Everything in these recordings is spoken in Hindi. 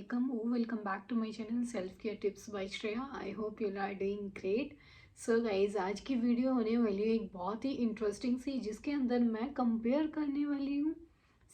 welcome back to my channel Self Care Tips by Shreya. I hope you are doing great. So guys, आज की वीडियो होने वाली है एक बहुत ही इंटरेस्टिंग सी, जिसके अंदर मैं कंपेयर करने वाली हूँ,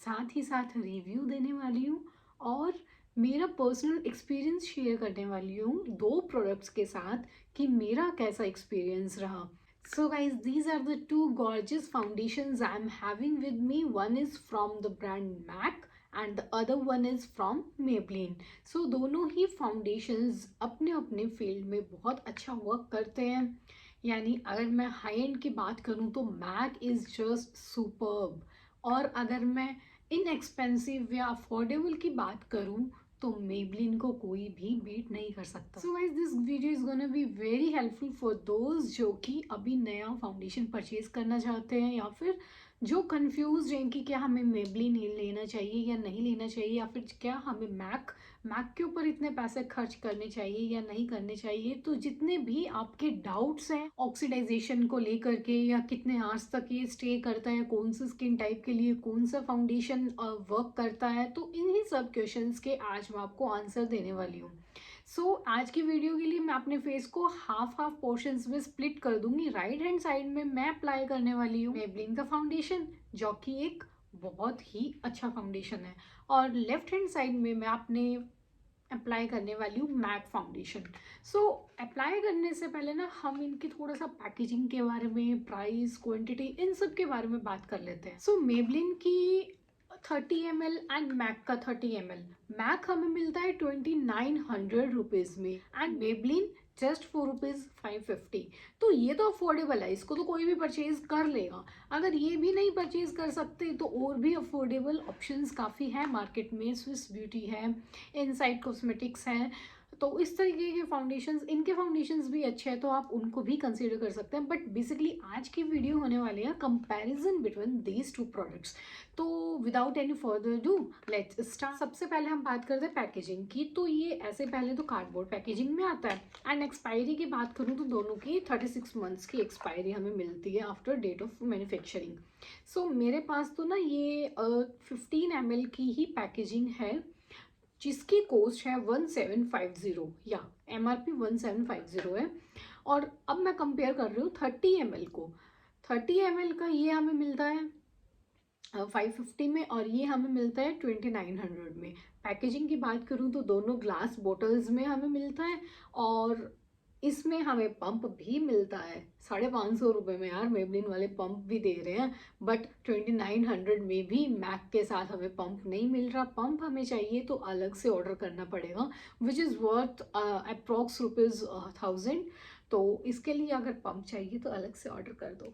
साथ ही साथ रिव्यू देने वाली हूँ और मेरा पर्सनल एक्सपीरियंस शेयर करने वाली हूँ दो प्रोडक्ट्स के साथ कि मेरा कैसा एक्सपीरियंस रहा. So guys, these are the two gorgeous foundations I'm having with me. One is from the brand MAC and the other one is from Maybelline. So दोनों ही फाउंडेशंस अपने अपने फील्ड में बहुत अच्छा वर्क करते हैं. यानी अगर मैं हाई एंड की बात करूं तो MAC इज़ जस्ट सुपर्ब, और अगर मैं इनएक्सपेंसिव या अफोर्डेबल की बात करूं तो Maybelline को कोई भी बीट नहीं कर सकता. So guys, this video is gonna be very helpful for those जो कि अभी नया फाउंडेशन परचेज करना चाहते हैं, या फिर जो कंफ्यूज हैं कि क्या हमें Maybelline लेना चाहिए या नहीं लेना चाहिए, या फिर क्या हमें मैक के ऊपर इतने पैसे खर्च करने चाहिए या नहीं करने चाहिए. तो जितने भी आपके डाउट्स हैं ऑक्सीडाइजेशन को लेकर के, या कितने आवर्स तक ये स्टे करता है, कौन सा स्किन टाइप के लिए कौन सा फाउंडेशन वर्क करता है, तो इन्हीं सब क्वेश्चंस के आज मैं आपको आंसर देने वाली हूँ. सो आज की वीडियो के लिए मैं अपने फेस को हाफ पोर्शंस में स्प्लिट कर दूंगी. राइट हैंड साइड में मैं अप्लाई करने वाली हूँ Maybelline का फाउंडेशन, जो कि एक बहुत ही अच्छा फाउंडेशन है, और लेफ्ट हैंड साइड में मैं अपने अप्लाई करने वाली हूँ मैक फाउंडेशन. सो अप्लाई करने से पहले ना हम इनकी थोड़ा सा पैकेजिंग के बारे में, प्राइस, क्वांटिटी, इन सब के बारे में बात कर लेते हैं. सो Maybelline की 30 ml एंड मैक का 30 ml. मैक हमें मिलता है 2900 रुपीज़ में एंड Maybelline जस्ट ₹4,550. तो ये तो अफोर्डेबल है, इसको तो कोई भी परचेज कर लेगा. अगर ये भी नहीं परचेज कर सकते तो और भी अफोर्डेबल ऑप्शंस काफ़ी है मार्केट में. स्विस ब्यूटी है, इनसाइड कॉस्मेटिक्स है, तो इस तरीके के फाउंडेशंस, इनके फाउंडेशंस भी अच्छे हैं, तो आप उनको भी कंसीडर कर सकते हैं. बट बेसिकली आज की वीडियो होने वाली है comparison between these two products. तो without any further do let's start. सबसे पहले हम बात करते हैं पैकेजिंग की. तो ये ऐसे पहले तो कार्डबोर्ड पैकेजिंग में आता है, एंड एक्सपायरी की बात करूँ तो दोनों की 36 मंथ्स की एक्सपायरी हमें मिलती है आफ्टर डेट ऑफ मैन्युफैक्चरिंग. सो मेरे पास तो ना ये 15 ml की ही पैकेजिंग है, जिसकी कॉस्ट है 1750, या MRP 1750 है. और अब मैं कंपेयर कर रही हूँ 30 ml को. 30 ml का ये हमें मिलता है 550 में, और ये हमें मिलता है 2900 में. पैकेजिंग की बात करूँ तो दोनों ग्लास बॉटल्स में हमें मिलता है, और इसमें हमें पंप भी मिलता है 550 रुपये में. यार Maybelline वाले पंप भी दे रहे हैं, बट 2900 में भी मैक के साथ हमें पंप नहीं मिल रहा. पंप हमें चाहिए तो अलग से ऑर्डर करना पड़ेगा, विच इज़ वर्थ अप्रॉक्स ₹1000. तो इसके लिए अगर पंप चाहिए तो अलग से ऑर्डर कर दो,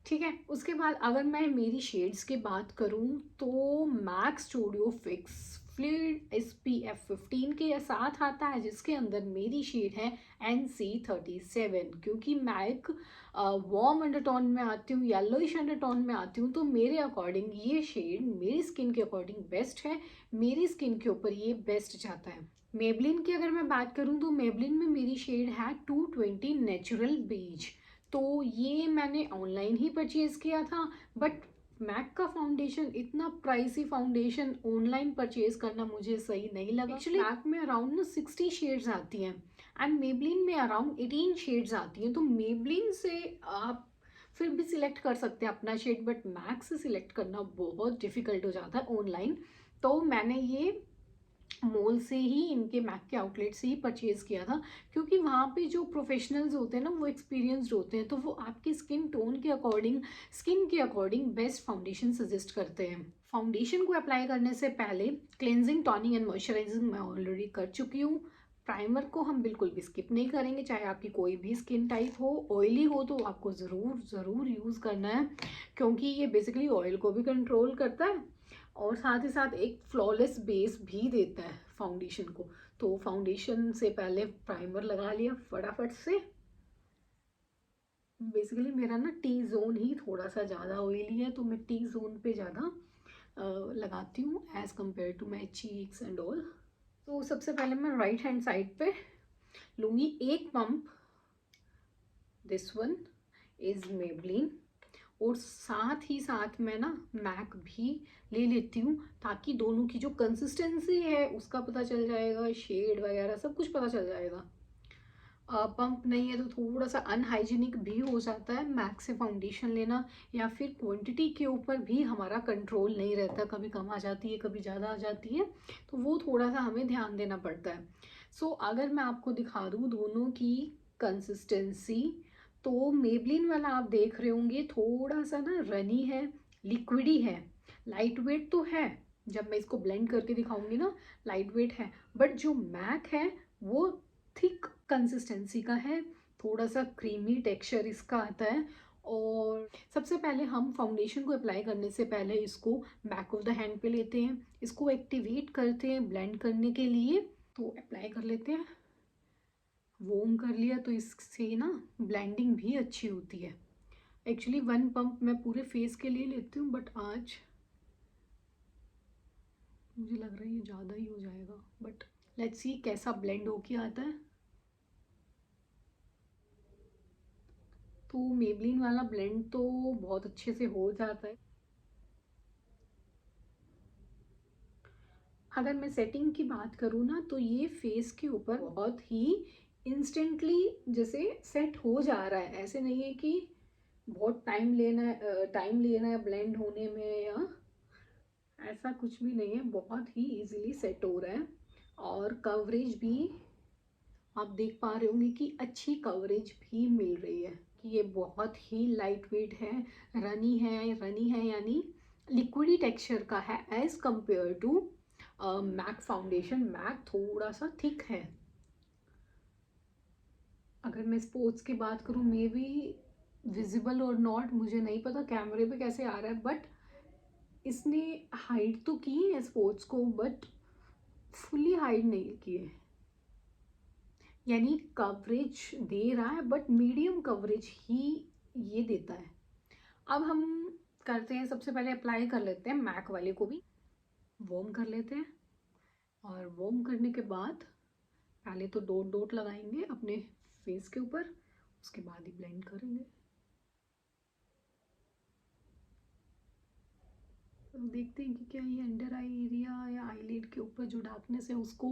ठीक है. उसके बाद अगर मैं मेरी शेड्स की बात करूं तो Mac studio fix fluid SPF 15 के साथ आता है, जिसके अंदर मेरी शेड है NC37. क्योंकि मैक वार्म अंडरटोन में आती हूँ, येलोइश अंडरटोन में आती हूँ, तो मेरे अकॉर्डिंग ये शेड मेरी स्किन के अकॉर्डिंग बेस्ट है, मेरी स्किन के ऊपर ये बेस्ट जाता है. Maybelline की अगर मैं बात करूँ तो Maybelline में मेरी शेड है 220 नेचुरल बीज. तो ये मैंने ऑनलाइन ही परचेज़ किया था, बट मैक का फाउंडेशन इतना प्राइसी फाउंडेशन ऑनलाइन परचेज करना मुझे सही नहीं लगा. एक्चुअली मैक में अराउंड ना 60 शेड्स आती हैं एंड Maybelline में अराउंड 18 शेड्स आती हैं. तो Maybelline से आप फिर भी सिलेक्ट कर सकते हैं अपना शेड, बट मैक से सिलेक्ट करना बहुत डिफ़िकल्ट हो जाता है ऑनलाइन. तो मैंने ये मॉल से ही, इनके मैक के आउटलेट से ही परचेज़ किया था, क्योंकि वहाँ पे जो प्रोफेशनल्स होते हैं ना, वो एक्सपीरियंस्ड होते हैं, तो वो आपकी स्किन टोन के अकॉर्डिंग, स्किन के अकॉर्डिंग बेस्ट फाउंडेशन सजेस्ट करते हैं. फाउंडेशन को अप्लाई करने से पहले क्लेंजिंग, टॉनिंग एंड मॉइस्चराइजिंग मैं ऑलरेडी कर चुकी हूँ. प्राइमर को हम बिल्कुल भी स्किप नहीं करेंगे, चाहे आपकी कोई भी स्किन टाइप हो. ऑयली हो तो आपको ज़रूर यूज़ करना है, क्योंकि ये बेसिकली ऑयल को भी कंट्रोल करता है और साथ ही साथ एक फ्लॉलेस बेस भी देता है फाउंडेशन को. तो फाउंडेशन से पहले प्राइमर लगा लिया फटाफट से. बेसिकली मेरा ना टी जोन ही थोड़ा सा ज़्यादा ऑयली है, तो मैं टी जोन पे ज़्यादा लगाती हूँ as compare to my cheeks and all. तो सबसे पहले मैं राइट हैंड साइड पे लूँगी एक pump. This one is Maybelline, और साथ ही साथ मैं ना मैक भी ले लेती हूँ, ताकि दोनों की जो कंसिस्टेंसी है उसका पता चल जाएगा, शेड वगैरह सब कुछ पता चल जाएगा। पंप नहीं है तो थोड़ा सा अनहाइजीनिक भी हो जाता है मैक से फाउंडेशन लेना, या फिर क्वांटिटी के ऊपर भी हमारा कंट्रोल नहीं रहता, कभी कम आ जाती है कभी ज़्यादा आ जाती है, तो वो थोड़ा सा हमें ध्यान देना पड़ता है। सो अगर मैं आपको दिखा दूँ दोनों की कंसिस्टेंसी, तो मेबलिन वाला आप देख रहे होंगे थोड़ा सा ना रनी है, लिक्विडी है, लाइट वेट तो है, जब मैं इसको ब्लेंड करके दिखाऊंगी ना लाइट वेट है, बट जो मैक है वो थिक कंसिस्टेंसी का है, थोड़ा सा क्रीमी टेक्सचर इसका आता है। और सबसे पहले हम फाउंडेशन को अप्लाई करने से पहले इसको बैक ऑफ द हैंड पे लेते हैं, इसको एक्टिवेट करते हैं ब्लेंड करने के लिए, तो अप्लाई कर लेते हैं। वॉर्म कर लिया तो इससे ना ब्लेंडिंग भी अच्छी होती है। एक्चुअली वन पंप मैं पूरे फेस के लिए लेती हूँ, बट आज मुझे लग रहा है ये ज़्यादा ही हो जाएगा, बट लेट्स सी कैसा ब्लेंड होके आता है। तो मेबलिन वाला ब्लेंड तो बहुत अच्छे से हो जाता है। अगर मैं सेटिंग की बात करूँ ना, तो ये फेस के ऊपर बहुत ही इंस्टेंटली जैसे सेट हो जा रहा है, ऐसे नहीं है कि बहुत टाइम लेना है ब्लेंड होने में, या ऐसा कुछ भी नहीं है, बहुत ही इजीली सेट हो रहा है। और कवरेज भी आप देख पा रहे होंगे कि अच्छी कवरेज भी मिल रही है, कि ये बहुत ही लाइट वेट है, रनी है यानी लिक्विडी टेक्सचर का है as compare to Mac foundation. Mac थोड़ा सा थिक है। अगर मैं स्पोर्ट्स की बात करूँ, मे बी विजिबल और नॉट, मुझे नहीं पता कैमरे पे कैसे आ रहा है, बट इसने हाइड तो की है स्पोर्ट्स को, बट फुली हाइड नहीं की है, यानी कवरेज दे रहा है बट मीडियम कवरेज ही ये देता है। अब हम करते हैं, सबसे पहले अप्लाई कर लेते हैं मैक वाले को भी, वॉर्म कर लेते हैं। और वॉर्म करने के बाद पहले तो डॉट डॉट लगाएंगे अपने फेस के ऊपर, उसके बाद ही ब्लेंड करेंगे। तो देखते हैं कि क्या ये अंडर आई एरिया या आईलिड के ऊपर जो डार्कनेस है उसको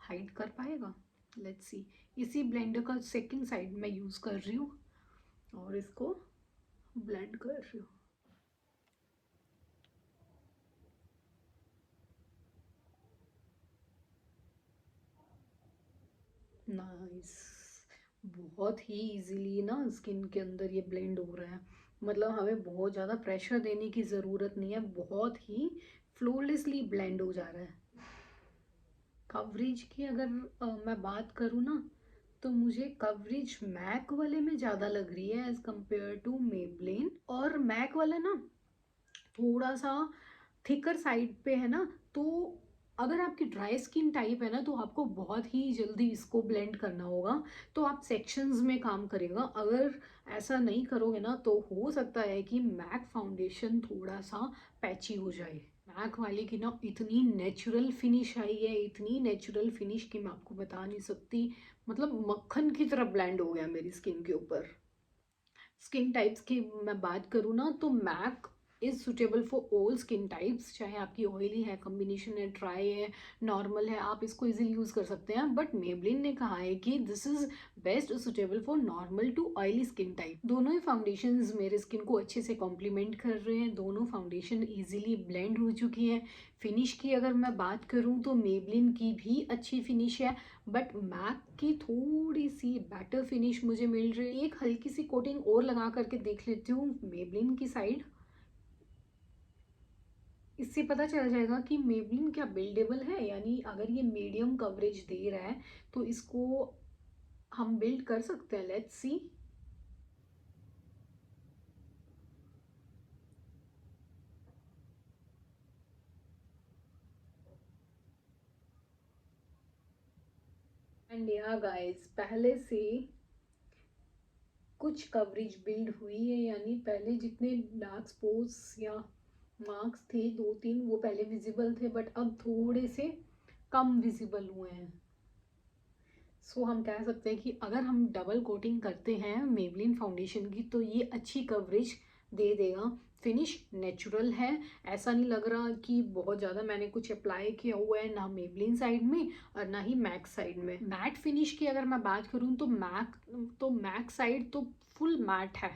हाइड कर पाएगा। Let's see. इसी ब्लेंडर का सेकंड साइड मैं यूज़ कर रही हूँ और इसको ब्लेंड कर रही हूँ। नाइस। बहुत ही इजीली ना स्किन के अंदर ये ब्लेंड हो रहा है, मतलब हमें बहुत ज़्यादा प्रेशर देने की ज़रूरत नहीं है, बहुत ही फ्लोलेसली ब्लेंड हो जा रहा है। कवरेज की अगर मैं बात करूँ ना, तो मुझे कवरेज मैक वाले में ज़्यादा लग रही है एज कंपेयर टू मेबलिन। और मैक वाला ना थोड़ा सा थिकर साइड पे है ना, तो अगर आपकी ड्राई स्किन टाइप है ना, तो आपको बहुत ही जल्दी इसको ब्लेंड करना होगा, तो आप सेक्शंस में काम करेगा। अगर ऐसा नहीं करोगे ना, तो हो सकता है कि मैक फाउंडेशन थोड़ा सा पैची हो जाए। मैक वाले की ना इतनी नेचुरल फिनिश आई है, इतनी नेचुरल फिनिश की मैं आपको बता नहीं सकती, मतलब मक्खन की तरह ब्लेंड हो गया मेरी स्किन के ऊपर। स्किन टाइप्स की मैं बात करूँ ना, तो Mac is suitable for all skin types, चाहे आपकी ऑयली है, कॉम्बिनेशन है, ड्राई है, नॉर्मल है, आप इसको इजीली यूज़ कर सकते हैं। बट मेबलिन ने कहा है कि this is best suitable for normal to oily skin type. दोनों ही फाउंडेशंस मेरे स्किन को अच्छे से कॉम्प्लीमेंट कर रहे हैं, दोनों फाउंडेशन इजीली ब्लेंड हो चुकी हैं। फिनिश की अगर मैं बात करूँ, तो मेबलिन की भी अच्छी फिनिश है, बट मैक की थोड़ी सी बेटर फिनिश मुझे मिल रही है। एक हल्की सी कोटिंग और लगा करके देख लेती हूँ मेबलिन की साइड, इससे पता चल जाएगा कि मेबलिन क्या बिल्डेबल है, यानी अगर ये मीडियम कवरेज दे रहा है तो इसको हम बिल्ड कर सकते हैं। Let's see. एंड या गाइस, पहले से कुछ कवरेज बिल्ड हुई है, यानी पहले जितने डार्क स्पॉट्स या मार्क्स थे दो तीन, वो पहले विजिबल थे, बट अब थोड़े से कम विजिबल हुए हैं। सो हम कह सकते हैं कि अगर हम डबल कोटिंग करते हैं मेबलिन फाउंडेशन की, तो ये अच्छी कवरेज दे देगा। फिनिश नेचुरल है, ऐसा नहीं लग रहा कि बहुत ज़्यादा मैंने कुछ अप्लाई किया हुआ है, ना मेबलिन साइड में और ना ही मैक साइड में। मैट फिनिश की अगर मैं बात करूँ तो मैक साइड तो फुल मैट है,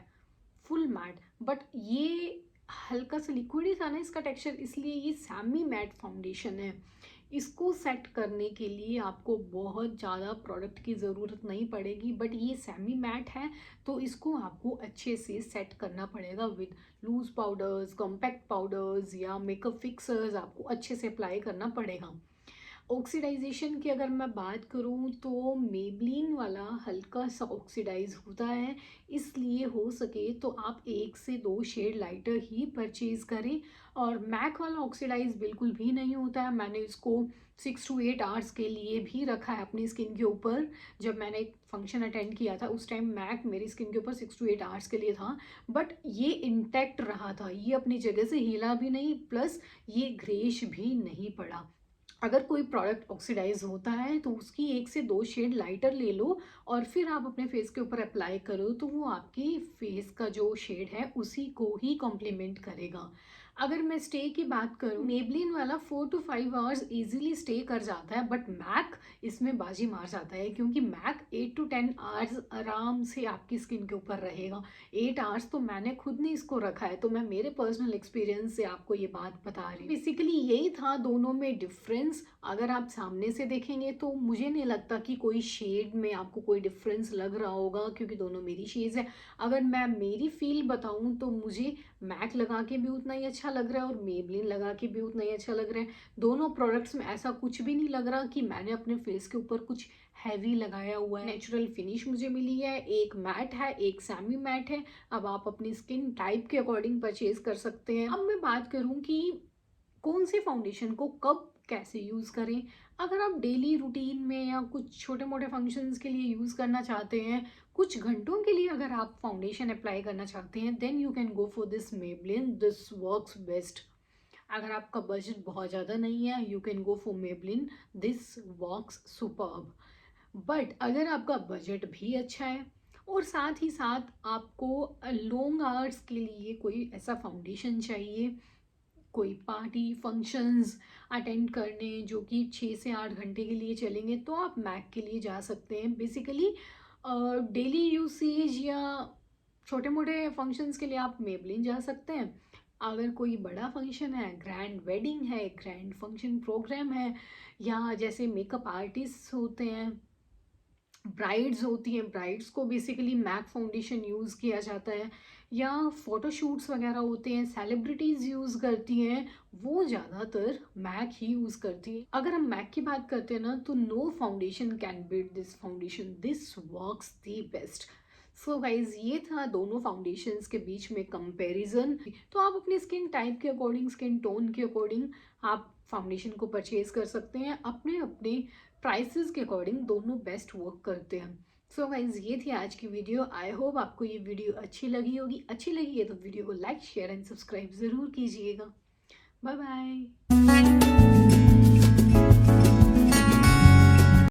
फुल मैट, बट ये हल्का सा लिक्विड ही था ना इसका टेक्सचर, इसलिए ये सेमी मैट फाउंडेशन है। इसको सेट करने के लिए आपको बहुत ज़्यादा प्रोडक्ट की ज़रूरत नहीं पड़ेगी, बट ये सेमी मैट है तो इसको आपको अच्छे से सेट करना पड़ेगा with loose powders, compact powders या मेकअप फिक्सर्स आपको अच्छे से अप्लाई करना पड़ेगा। ऑक्सीडाइजेशन की अगर मैं बात करूं तो मेबलिन वाला हल्का सा ऑक्सीडाइज होता है, इसलिए हो सके तो आप 1 से 2 शेड लाइटर ही परचेज करें। और मैक वाला ऑक्सीडाइज बिल्कुल भी नहीं होता है। मैंने इसको 6 to 8 आवर्स के लिए भी रखा है अपनी स्किन के ऊपर। जब मैंने एक फंक्शन अटेंड किया था उस टाइम मैक मेरी स्किन के ऊपर 6 to 8 आवर्स के लिए था, बट ये इंटैक्ट रहा था, ये अपनी जगह से हिला भी नहीं, प्लस ये ग्रेश भी नहीं पड़ा। अगर कोई प्रोडक्ट ऑक्सीडाइज होता है तो उसकी 1 से 2 शेड लाइटर ले लो और फिर आप अपने फेस के ऊपर अप्लाई करो, तो वो आपकी फेस का जो शेड है उसी को ही कॉम्प्लीमेंट करेगा। अगर मैं स्टे की बात करूँ, मेबलिन वाला 4 to 5 आवर्स इजीली स्टे कर जाता है, बट मैक इसमें बाजी मार जाता है, क्योंकि मैक 8 to 10 आवर्स आराम से आपकी स्किन के ऊपर रहेगा। 8 आवर्स तो मैंने खुद ने इसको रखा है, तो मैं मेरे पर्सनल एक्सपीरियंस से आपको ये बात बता रही हूँ। बेसिकली यही था दोनों में डिफरेंस। अगर आप सामने से देखेंगे तो मुझे नहीं लगता कि कोई शेड में आपको कोई डिफरेंस लग रहा होगा, क्योंकि दोनों मेरी शेड्स है। अगर मैं मेरी फील बताऊं तो मुझे मैक लगा के भी उतना ही अच्छा लग रहा है और मेबलिन लगा के भी उतना ही अच्छा लग रहा है। दोनों प्रोडक्ट्स में ऐसा कुछ भी नहीं लग रहा कि मैंने अपने फेस के ऊपर कुछ हैवी लगाया हुआ है। नेचुरल फिनिश मुझे मिली है, एक मैट है, एक सेमी मैट है। अब आप अपनी स्किन टाइप के अकॉर्डिंग परचेज कर सकते हैं। अब मैं बात करूं कि कौन से फाउंडेशन को कब कैसे यूज़ करें। अगर आप डेली रूटीन में या कुछ छोटे मोटे फंक्शंस के लिए यूज़ करना चाहते हैं, कुछ घंटों के लिए अगर आप फाउंडेशन अप्लाई करना चाहते हैं, then you can go for this Maybelline, this works best. अगर आपका बजट बहुत ज़्यादा नहीं है, you can go for Maybelline, this works superb. But अगर आपका बजट भी अच्छा है और साथ ही साथ आपको लॉन्ग आवर्स के लिए कोई ऐसा फाउंडेशन चाहिए, कोई पार्टी फंक्शंस अटेंड करने जो कि 6 से 8 घंटे के लिए चलेंगे, तो आप मैक के लिए जा सकते हैं। बेसिकली डेली यूसेज या छोटे मोटे फंक्शंस के लिए आप मेबलिन जा सकते हैं। अगर कोई बड़ा फंक्शन है, ग्रैंड वेडिंग है, ग्रैंड फंक्शन प्रोग्राम है, या जैसे मेकअप आर्टिस्ट होते हैं, ब्राइड्स होती हैं, ब्राइड्स को बेसिकली मैक फाउंडेशन यूज़ किया जाता है, या फोटोशूट्स वगैरह होते हैं, सेलिब्रिटीज़ यूज़ करती हैं, वो ज़्यादातर मैक ही यूज़ करती हैं। अगर हम मैक की बात करते हैं ना, तो no foundation can beat this foundation, this works the best. So guys, ये था दोनों फाउंडेशंस के बीच में कंपैरिजन। तो आप अपनी स्किन टाइप के अकॉर्डिंग, स्किन टोन के अकॉर्डिंग आप फाउंडेशन को परचेज कर सकते हैं। अपने अपने प्राइसेस के अकॉर्डिंग दोनों बेस्ट वर्क करते हैं। सो गाइज, ये थी आज की वीडियो। आई होप आपको ये वीडियो अच्छी लगी होगी। अच्छी लगी है तो वीडियो को लाइक, शेयर एंड सब्सक्राइब ज़रूर कीजिएगा। Bye bye.